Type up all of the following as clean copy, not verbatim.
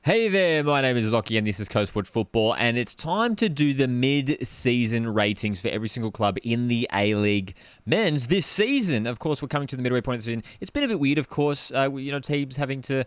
Hey there, my name is Lockie and this is Coastwood Football, and it's time to do the mid-season ratings for every single club in the A-League men's this season. Of course, we're coming to the midway point of the season. It's been a bit weird, of course, teams having to,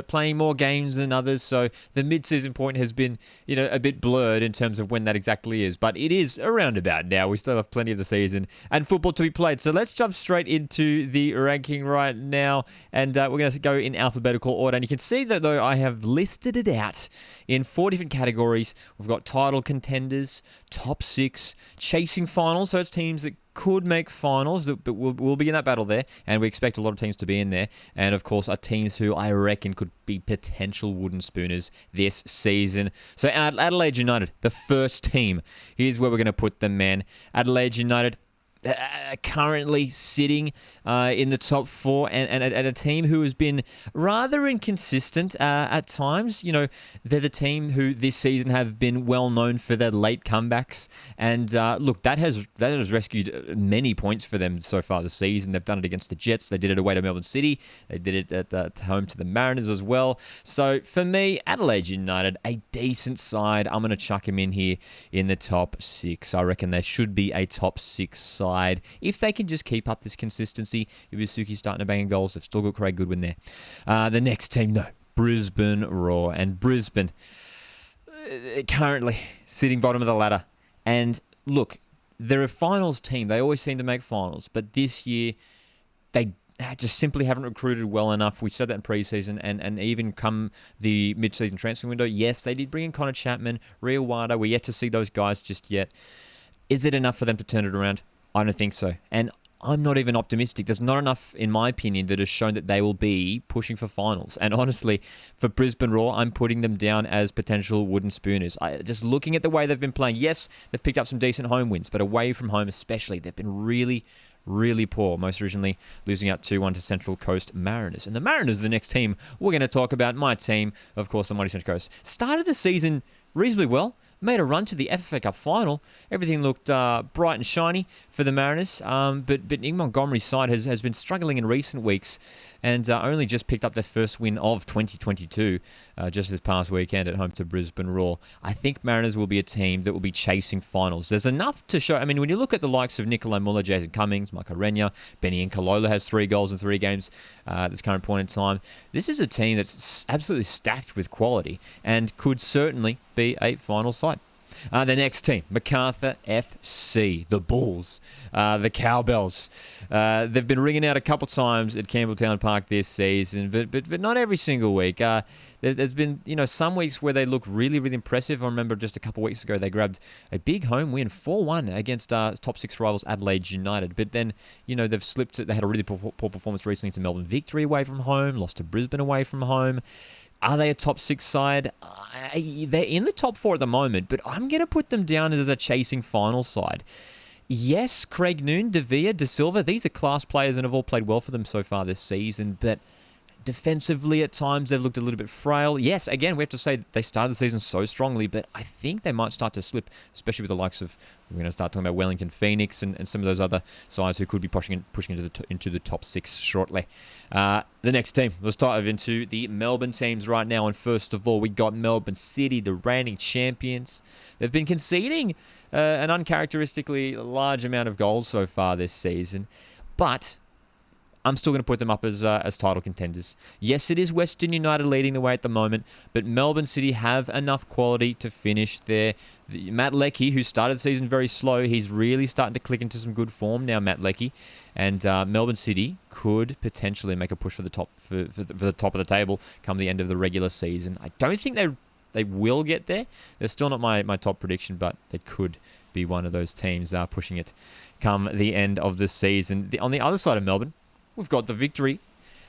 playing more games than others, so the mid-season point has been, a bit blurred in terms of when that exactly is, but it is around about now. We still have plenty of the season and football to be played, so let's jump straight into the ranking right now, and we're going to go in alphabetical order, and you can see that, though, I have listed it out in 4 different categories. We've got title contenders, top 6, chasing finals, so it's teams that could make finals, but we'll be in that battle there, and we expect a lot of teams to be in there, and of course are teams who I reckon could be potential wooden spooners this season. So Adelaide United, the first team, here's where we're going to put them, man. Adelaide United, currently sitting in the top 4 and a team who has been rather inconsistent at times. They're the team who this season have been well known for their late comebacks, and look, that has rescued many points for them so far this season. They've done it against the Jets, they did it away to Melbourne City, they did it at home to the Mariners as well. So for me, Adelaide United, a decent side. I'm going to chuck them in here in the top 6. I reckon they should be a top 6 side. If they can just keep up this consistency, Ibisuki starting to bang goals, they've still got Craig Goodwin there. The next team, no, Brisbane Roar. And Brisbane, currently sitting bottom of the ladder. And look, they're a finals team. They always seem to make finals. But this year, they just simply haven't recruited well enough. We said that in pre-season, and even come the mid-season transfer window, yes, they did bring in Connor Chapman, Rio Wada. We're yet to see those guys just yet. Is it enough for them to turn it around? I don't think so. And I'm not even optimistic. There's not enough, in my opinion, that has shown that they will be pushing for finals. And honestly, for Brisbane Roar, I'm putting them down as potential wooden spooners. Just looking at the way they've been playing, yes, they've picked up some decent home wins, but away from home especially, they've been really, really poor. Most recently, losing out 2-1 to Central Coast Mariners. And the Mariners are the next team we're going to talk about. My team, of course, the mighty Central Coast. Started the season reasonably well. Made a run to the FFA Cup final. Everything looked bright and shiny for the Mariners, but Nick Montgomery's side has been struggling in recent weeks, and only just picked up their first win of 2022 just this past weekend at home to Brisbane Roar. I think Mariners will be a team that will be chasing finals. There's enough to show. I mean, when you look at the likes of Nikolai Muller, Jason Cummings, Mike Arena, Benny Nkalola has 3 goals in 3 games at this current point in time. This is a team that's absolutely stacked with quality and could certainly be a final side. The next team, Macarthur FC, the Bulls, the Cowbells. They've been ringing out a couple times at Campbelltown Park this season, but not every single week. There's been some weeks where they look really, really impressive. I remember just a couple of weeks ago they grabbed a big home win, 4-1 against top 6 rivals Adelaide United. But then they've slipped. They had a really poor performance recently to Melbourne Victory away from home, lost to Brisbane away from home. Are they a top 6 side? They're in the top 4 at the moment, but I'm going to put them down as a chasing final side. Yes, Craig Noon, De Villa, De Silva, these are class players and have all played well for them so far this season, but defensively at times they've looked a little bit frail. Yes, again, we have to say they started the season so strongly, but I think they might start to slip, especially with the likes of, we're going to start talking about Wellington Phoenix and some of those other sides who could be pushing into the top 6 shortly. The next team, let's dive into the Melbourne teams right now. And first of all, we got Melbourne City, the reigning champions. They've been conceding an uncharacteristically large amount of goals so far this season, but I'm still going to put them up as title contenders. Yes, it is Western United leading the way at the moment, but Melbourne City have enough quality to finish there. Matt Leckie, who started the season very slow, he's really starting to click into some good form now, Matt Leckie. And Melbourne City could potentially make a push for the top for the top of the table come the end of the regular season. I don't think they will get there. They're still not my top prediction, but they could be one of those teams pushing it come the end of the season. On the other side of Melbourne, we've got the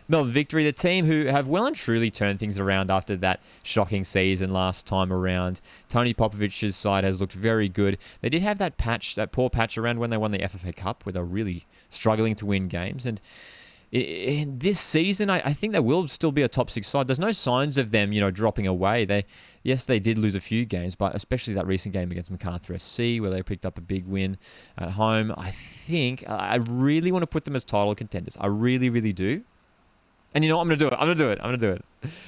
Melbourne Victory, the team who have well and truly turned things around after that shocking season last time around. Tony Popovich's side has looked very good. They did have that poor patch around when they won the FFA Cup, where they're really struggling to win games. And in this season, I think they will still be a top 6 side. There's no signs of them, dropping away. They did lose a few games, but especially that recent game against Macarthur SC, where they picked up a big win at home. I think I really want to put them as title contenders. I really, really do. And you know what? I'm going to do it.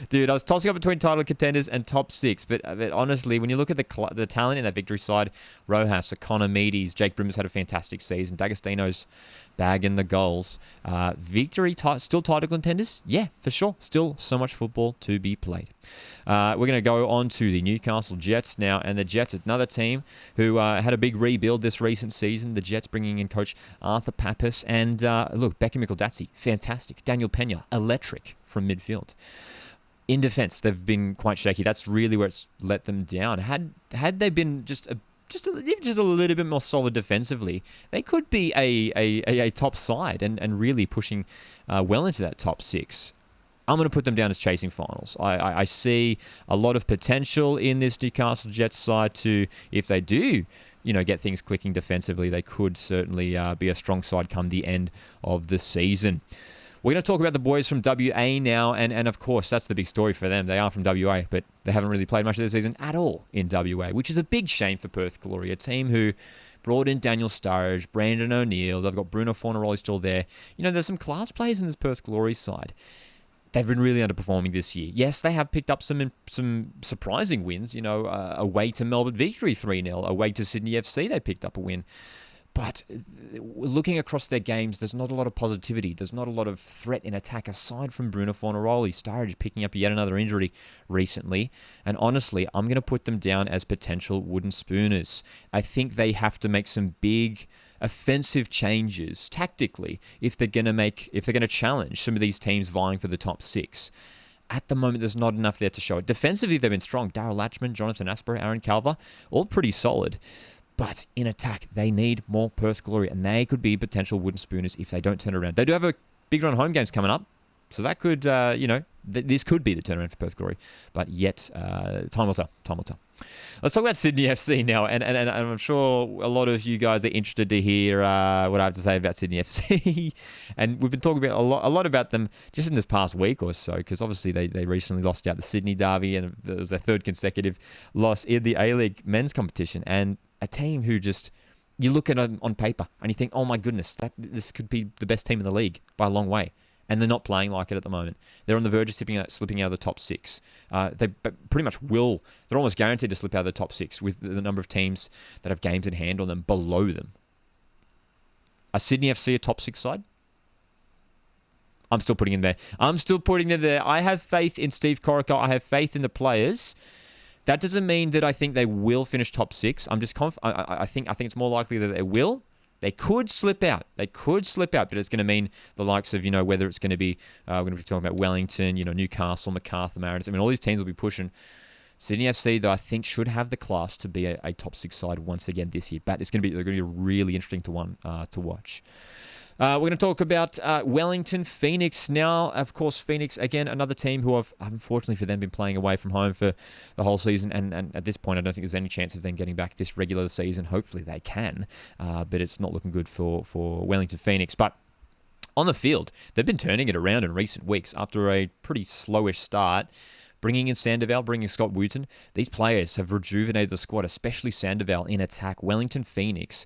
Dude, I was tossing up between title contenders and top six, but honestly, when you look at the talent in that Victory side, Rojas, Economides, Jake Brimmer's had a fantastic season. D'Agostino's bagging the goals. Victory still title contenders? Yeah, for sure. Still so much football to be played. We're going to go on to the Newcastle Jets now, and the Jets, another team who had a big rebuild this recent season. The Jets bringing in coach Arthur Papas, and look, Beckham Micaldazzi, fantastic. Daniel Pena, electric from midfield. In defence, they've been quite shaky. That's really where it's let them down. Had they been just a little bit more solid defensively, they could be a top side and really pushing well into that top six. I'm going to put them down as chasing finals. I see a lot of potential in this Newcastle Jets side to, if they do, get things clicking defensively, they could certainly be a strong side come the end of the season. We're going to talk about the boys from WA now, and of course, that's the big story for them. They are from WA, but they haven't really played much of the season at all in WA, which is a big shame for Perth Glory, a team who brought in Daniel Sturridge, Brandon O'Neill, they've got Bruno Fornaroli still there. There's some class players in this Perth Glory side. They've been really underperforming this year. Yes, they have picked up some surprising wins, away to Melbourne Victory 3-0, away to Sydney FC they picked up a win. But looking across their games, there's not a lot of positivity. There's not a lot of threat in attack aside from Bruno Fornaroli. Sturridge picking up yet another injury recently. And honestly, I'm going to put them down as potential wooden spooners. I think they have to make some big offensive changes tactically if they're going to challenge some of these teams vying for the top six. At the moment, there's not enough there to show it. Defensively, they've been strong. Darryl Latchman, Jonathan Asper, Aaron Calver, all pretty solid. But in attack, they need more Perth Glory, and they could be potential wooden spooners if they don't turn around. They do have a big run of home games coming up, so that could, this could be the turnaround for Perth Glory. But yet, time will tell. Let's talk about Sydney FC now, and I'm sure a lot of you guys are interested to hear what I have to say about Sydney FC. And we've been talking about a lot about them just in this past week or so, because obviously they recently lost out the Sydney Derby, and it was their third consecutive loss in the A-League men's competition. And a team who just, you look at them on paper and you think, oh my goodness, this could be the best team in the league by a long way. And they're not playing like it at the moment. They're on the verge of slipping out of the top six. They pretty much will. They're almost guaranteed to slip out of the top six with the number of teams that have games in hand on them below them. Are Sydney FC a top six side? I'm still putting them there. I have faith in Steve Corica. I have faith in the players. That doesn't mean that I think they will finish top six. I'm just I think it's more likely that they will. They could slip out. But it's going to mean the likes of, whether it's going to be, we're going to be talking about Wellington, Newcastle, Macarthur, Mariners. All these teams will be pushing. Sydney FC, though, I think should have the class to be a top six side once again this year. But they're going to be really interesting to watch. We're going to talk about Wellington Phoenix now. Of course, Phoenix, again, another team who have, unfortunately for them, been playing away from home for the whole season. And at this point, I don't think there's any chance of them getting back this regular season. Hopefully they can. But it's not looking good for Wellington Phoenix. But on the field, they've been turning it around in recent weeks after a pretty slowish start. Bringing in Sandoval, bringing Scott Wooten. These players have rejuvenated the squad, especially Sandoval in attack. Wellington Phoenix,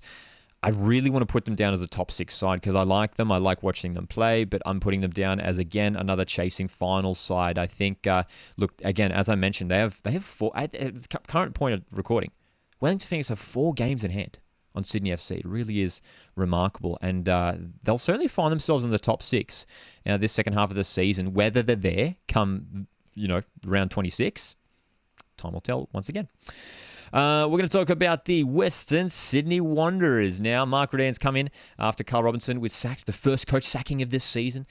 I really want to put them down as a top six side because I like them. I like watching them play, but I'm putting them down as, again, another chasing final side. I think, look, again, as I mentioned, they have four, at the current point of recording, Wellington Phoenix have 4 games in hand on Sydney FC. It really is remarkable, and they'll certainly find themselves in the top six this second half of the season. Whether they're there come, round 26, time will tell once again. We're going to talk about the Western Sydney Wanderers now. Mark Redan's come in after Carl Robinson was sacked, the first coach sacking of this season,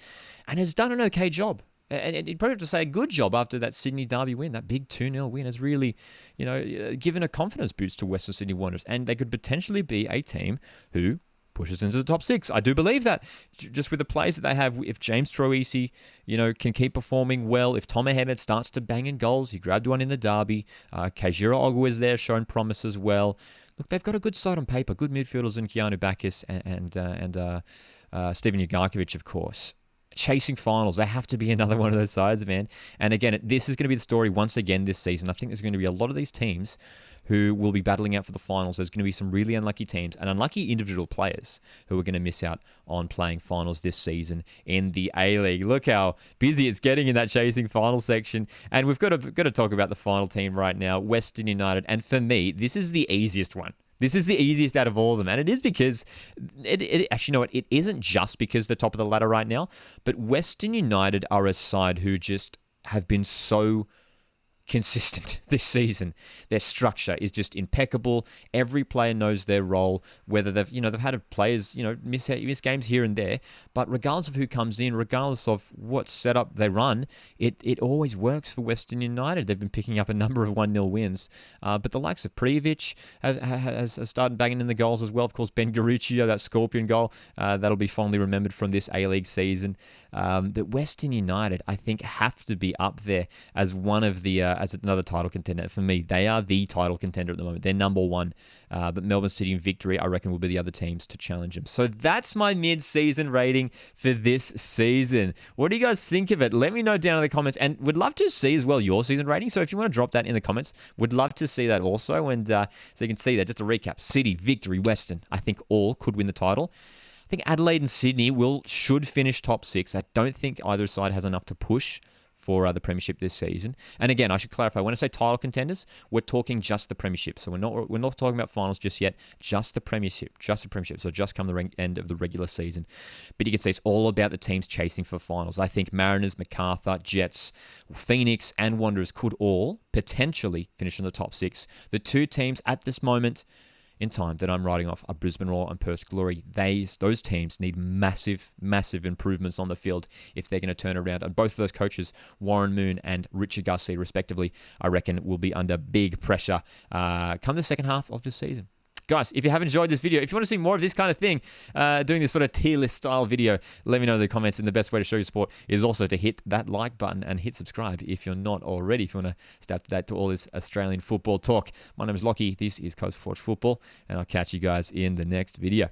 and has done an okay job. And you'd probably have to say a good job after that Sydney Derby win. That big 2-0 win has really, given a confidence boost to Western Sydney Wanderers, and they could potentially be a team who pushes into the top six. I do believe that, just with the players that they have. If James Troisi, can keep performing well, if Tom Ahmed starts to bang in goals, he grabbed one in the Derby, Kajira Ogu is there, showing promise as well. Look, they've got a good side on paper, good midfielders in Keanu Bacchus and Steven Ugarkovic, of course. chasing finals. They have to be another one of those sides, man. And again, this is going to be the story once again this season. I think there's going to be a lot of these teams who will be battling out for the finals. There's going to be some really unlucky teams and unlucky individual players who are going to miss out on playing finals this season in the A-League. Look how busy it's getting in that chasing final section. And we've got to talk about the final team right now, Western United. And for me, this is the easiest one. This is the easiest out of all of them. And it is because, actually, you know what? It isn't just because they're top of the ladder right now, but Western United are a side who just have been so consistent this season. Their structure is just impeccable. Every player knows their role, whether they've had players, miss games here and there, but regardless of who comes in, regardless of what setup they run, it always works for Western United. They've been picking up a number of 1-0 wins, but the likes of Prijovic has started banging in the goals as well. Of course, Ben Garuccio, that Scorpion goal, that'll be fondly remembered from this A-League season. But Western United, I think, have to be up there as one of the as another title contender. For me, they are the title contender at the moment. They're number one. But Melbourne City and Victory, I reckon, will be the other teams to challenge them. So that's my mid-season rating for this season. What do you guys think of it? Let me know down in the comments. And would love to see as well your season rating. So if you want to drop that in the comments, would love to see that also. And so you can see that. Just a recap. City, Victory, Western, I think all could win the title. I think Adelaide and Sydney should finish top 6. I don't think either side has enough to push for the premiership this season. And again, I should clarify, when I say title contenders, we're talking just the premiership. So we're not talking about finals just yet, just the premiership. So just come the end of the regular season. But you can see it's all about the teams chasing for finals. I think Mariners, Macarthur, Jets, Phoenix, and Wanderers could all potentially finish in the top 6. The two teams at this moment in time that I'm writing off are Brisbane Roar and Perth Glory. Those teams need massive, massive improvements on the field if they're going to turn around. And both of those coaches, Warren Moon and Richard Garcia, respectively, I reckon will be under big pressure come the second half of this season. Guys, if you have enjoyed this video, if you want to see more of this kind of thing, doing this sort of tier list style video, let me know in the comments. And the best way to show your support is also to hit that like button and hit subscribe if you're not already, if you want to stay up to date to all this Australian football talk. My name is Lockie. This is Coast Forge Football, and I'll catch you guys in the next video.